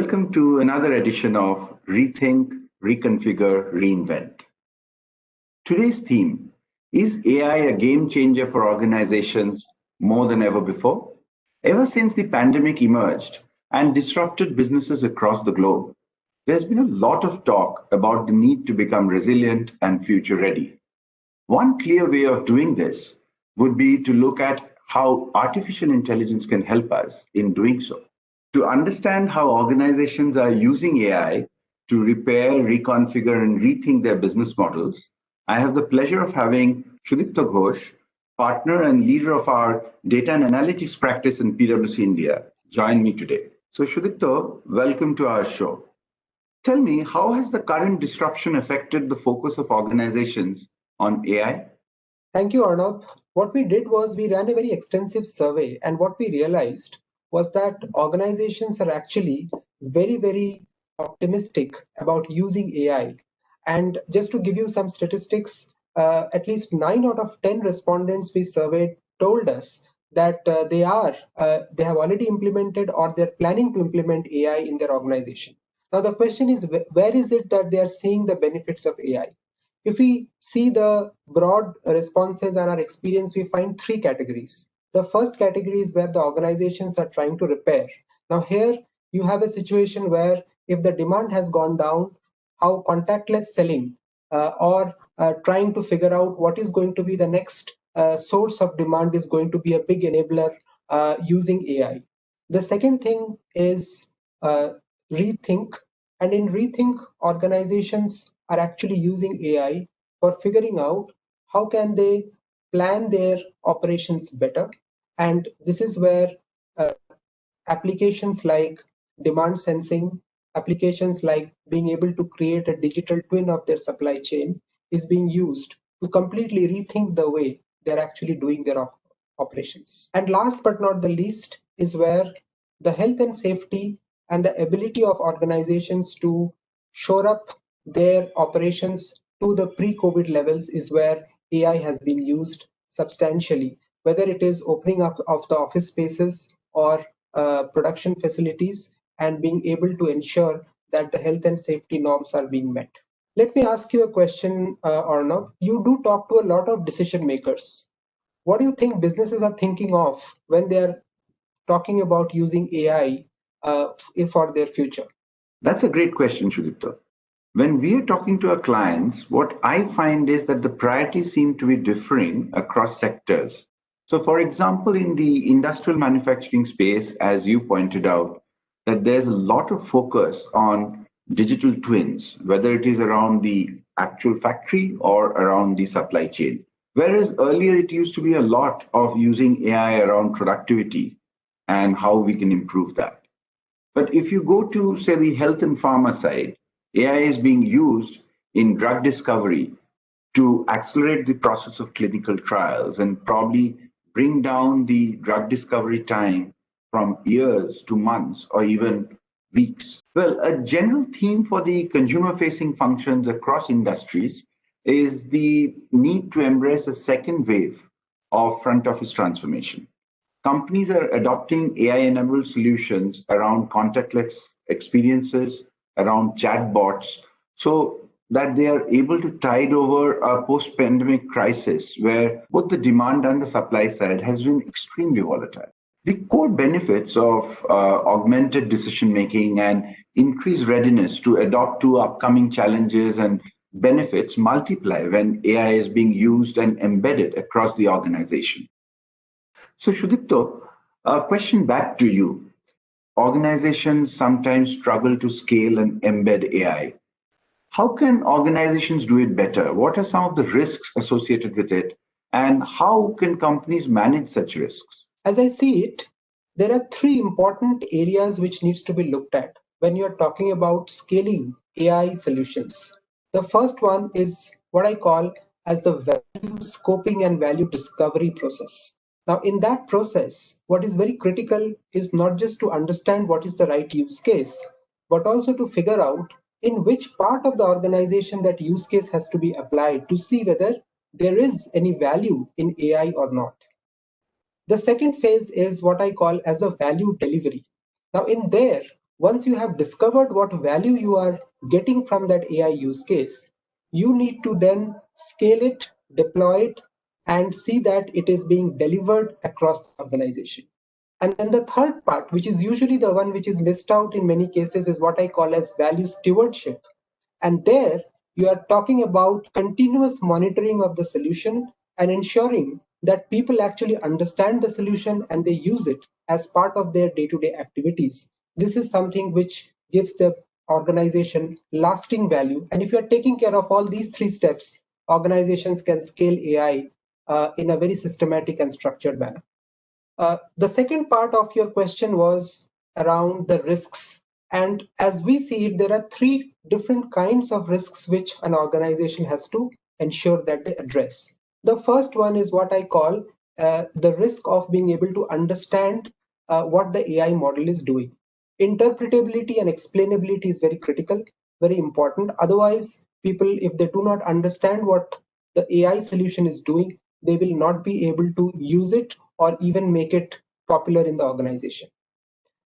Welcome to another edition of Rethink, Reconfigure, Reinvent. Today's theme is AI a game changer for organizations more than ever before? Ever since the pandemic emerged and disrupted businesses across the globe, there's been a lot of talk about the need to become resilient and future ready. One clear way of doing this would be to look at how artificial intelligence can help us in doing so. To understand how organizations are using AI to repair, reconfigure, and rethink their business models, I have the pleasure of having Sudipta Ghosh, partner and leader of our data and analytics practice in PwC India, join me today. So, Sudipta, welcome to our show. Tell me, how has the current disruption affected the focus of organizations on AI? Thank you, Arnab. What we did was we ran a very extensive survey, and what we realized was that organizations are actually very optimistic about using AI. And just to give you some statistics, at least 9 out of 10 respondents we surveyed told us that they have already implemented or they're planning to implement AI in their organization. Now the question is, where is it that they are seeing the benefits of AI? If we see the broad responses and our experience, we find 3 categories. The first category is where the organizations are trying to repair. Now here you have a situation where if the demand has gone down, how contactless selling or trying to figure out what is going to be the next source of demand is going to be a big enabler using AI. The second thing is rethink. And in Rethink, organizations are actually using AI for figuring out how can they plan their operations better. And this is where applications like demand sensing, applications like being able to create a digital twin of their supply chain is being used to completely rethink the way they're actually doing their operations. And last but not the least is where the health and safety and the ability of organizations to shore up their operations to the pre-COVID levels is where AI has been used substantially, whether it is opening up of the office spaces or production facilities and being able to ensure that the health and safety norms are being met. Let me ask you a question, Arnav. You do talk to a lot of decision makers. What do you think businesses are thinking of when they are talking about using AI for their future? That's a great question, Sudipta. When we are talking to our clients, what I find is that the priorities seem to be differing across sectors. So, for example, in the industrial manufacturing space, as you pointed out, that there's a lot of focus on digital twins, whether it is around the actual factory or around the supply chain. Whereas earlier it used to be a lot of using AI around productivity and how we can improve that. But if you go to, say, the health and pharma side, AI is being used in drug discovery to accelerate the process of clinical trials and probably bring down the drug discovery time from years to months or even weeks. Well, a general theme for the consumer-facing functions across industries is the need to embrace a second wave of front office transformation. Companies are adopting AI-enabled solutions around contactless experiences, around chatbots, so that they are able to tide over a post-pandemic crisis where both the demand and the supply side has been extremely volatile. The core benefits of augmented decision-making and increased readiness to adapt to upcoming challenges and benefits multiply when AI is being used and embedded across the organization. So, Shudipto, a question back to you. Organizations sometimes struggle to scale and embed AI. How can organizations do it better? What are some of the risks associated with it? And how can companies manage such risks? As I see it, there are 3 important areas which needs to be looked at when you're talking about scaling AI solutions. The first one is what I call as the value scoping and value discovery process. Now, in that process, what is very critical is not just to understand what is the right use case, but also to figure out in which part of the organization that use case has to be applied to see whether there is any value in AI or not. The second phase is what I call as the value delivery. Now, in there, once you have discovered what value you are getting from that AI use case, you need to then scale it, deploy it, and see that it is being delivered across the organization. And then the third part, which is usually the one which is missed out in many cases, is what I call as value stewardship. And there you are talking about continuous monitoring of the solution and ensuring that people actually understand the solution and they use it as part of their day-to-day activities. This is something which gives the organization lasting value. And if you're taking care of all these three steps, organizations can scale AI in a very systematic and structured manner. The second part of your question was around the risks. And as we see it, there are three different kinds of risks which an organization has to ensure that they address. The first one is what I call the risk of being able to understand what the AI model is doing. Interpretability and explainability is very critical, very important. Otherwise, people, if they do not understand what the AI solution is doing, they will not be able to use it or even make it popular in the organization.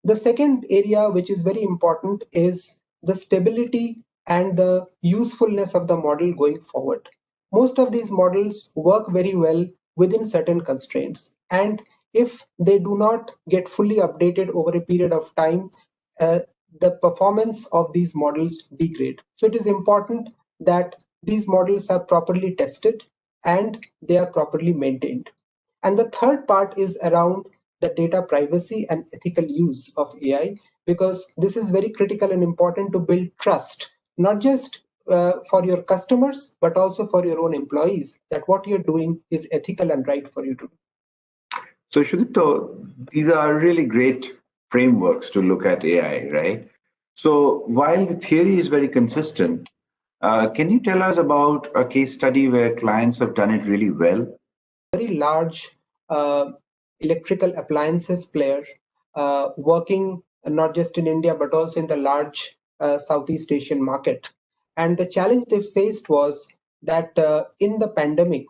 The second area, which is very important, is the stability and the usefulness of the model going forward. Most of these models work very well within certain constraints. And if they do not get fully updated over a period of time, uh, the performance of these models degrade. So it is important that these models are properly tested and they are properly maintained. And the third part is around the data privacy and ethical use of AI, because this is very critical and important to build trust, not just for your customers, but also for your own employees, that what you're doing is ethical and right for you to do. So, Shudipto, these are really great frameworks to look at AI, right? So, while the theory is very consistent, can you tell us about a case study where clients have done it really well? Very large uh, electrical appliances player working not just in India but also in the large Southeast Asian market. And the challenge they faced was that in the pandemic,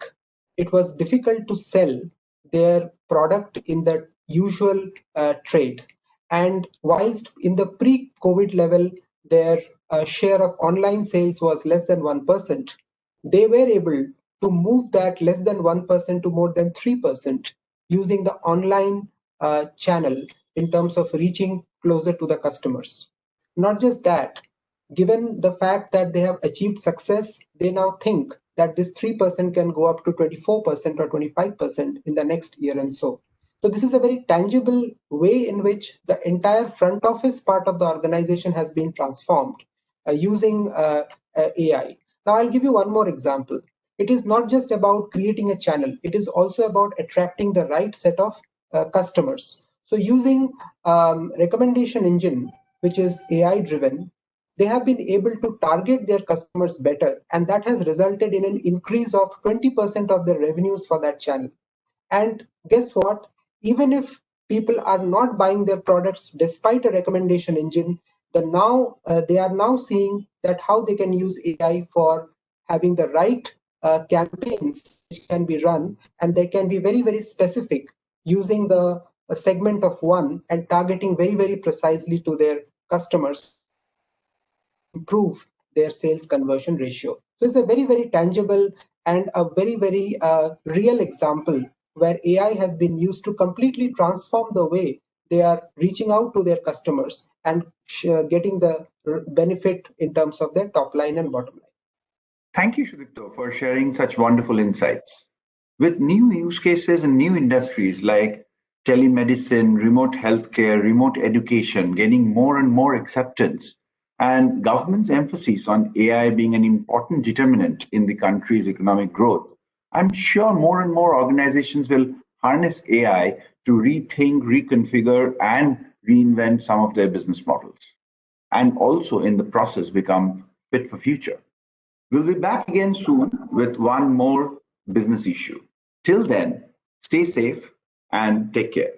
it was difficult to sell their product in the usual trade. And whilst in the pre-COVID level, their share of online sales was less than 1%, they were able to move that less than 1% to more than 3% using the online channel in terms of reaching closer to the customers. Not just that, given the fact that they have achieved success, they now think that this 3% can go up to 24% or 25% in the next year and so. So this is a very tangible way in which the entire front office part of the organization has been transformed using AI. Now, I'll give you one more example. It is not just about creating a channel, it is also about attracting the right set of customers. So, using recommendation engine, which is AI driven, they have been able to target their customers better, and that has resulted in an increase of 20% of their revenues for that channel. And guess what? Even if people are not buying their products despite a recommendation engine, they are now seeing that how they can use AI for having the right campaigns which can be run, and they can be very, very specific using the segment of one and targeting very, very precisely to their customers to improve their sales conversion ratio. So it's a very, very tangible and a very, very real example where AI has been used to completely transform the way they are reaching out to their customers and getting the benefit in terms of their top line and bottom line. Thank you, Shudipto, for sharing such wonderful insights. With new use cases and new industries like telemedicine, remote healthcare, remote education gaining more and more acceptance, and government's emphasis on AI being an important determinant in the country's economic growth, I'm sure more and more organizations will harness AI to rethink, reconfigure, and reinvent some of their business models, and also in the process become fit for future. We'll be back again soon with one more business issue. Till then, stay safe and take care.